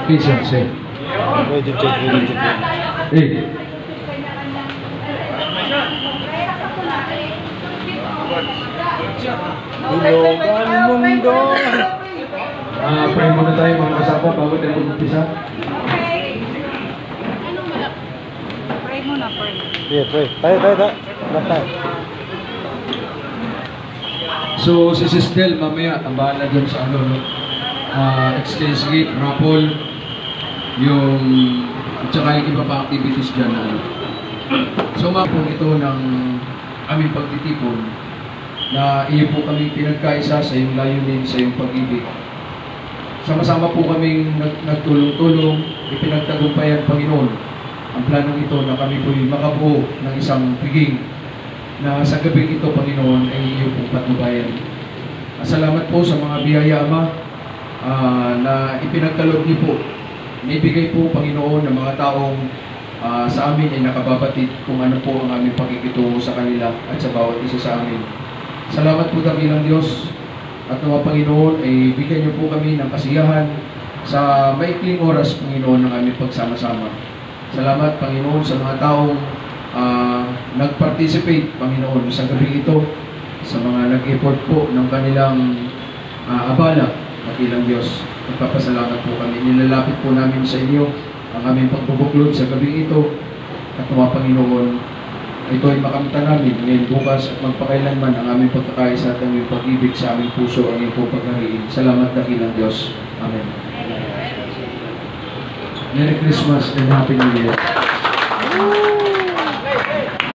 Pizza, sí. Ready to drink. Eh. Hilogan mundo. Pray muna tayo mga kasama bago tayo mag-umpisa. Pray muna, pray. Yeah, pray. Tayo. Tayo. So, si Sis Del, mamaya, ang bahala dyan sa ano, no? Exchange gate, raffle, yung, at saka yung iba pa activities dyan na ano. So, mapong ito ng aming pagtitipon na iyo po kami pinagkaisa sa iyong layunin, sa iyong pag-ibig. Sama-sama po kaming nagtulong-tulong, ipinagtagumpayan, Panginoon, ang planong ito na kami po'y makabuo ng isang piging na sa gabing ito, Panginoon, ay iyo pong patnubayan. Salamat po sa mga biyaya, Ama, na ipinagkaloob niyo po. Naibigay po, Panginoon, ng mga taong sa amin ay nakababatid kung ano po ang aming pakikitungo sa kanila at sa bawat isa sa amin. Salamat po, dakilang Diyos, at nawa, Panginoon, ay bigyan niyo po kami ng kasiyahan sa maikling oras, Panginoon, ng aming pagsama-sama. Salamat, Panginoon, sa mga taong nag-participate, Panginoon, sa gabi ito, sa mga nag-effort po ng kanilang abala, dakilang Diyos. Nagpapasalamat po kami. Nilalapit po namin sa inyo ang aming pagbubuklod sa gabi ito, at nawa, Panginoon, ito ay makamta namin ngayon bukas at magpakailanman ang aming pagkakaisa at aming pag-ibig sa aming puso ang iyong pagkakariin. Salamat, dakilang Diyos. Amen. Merry Christmas and Happy New Year.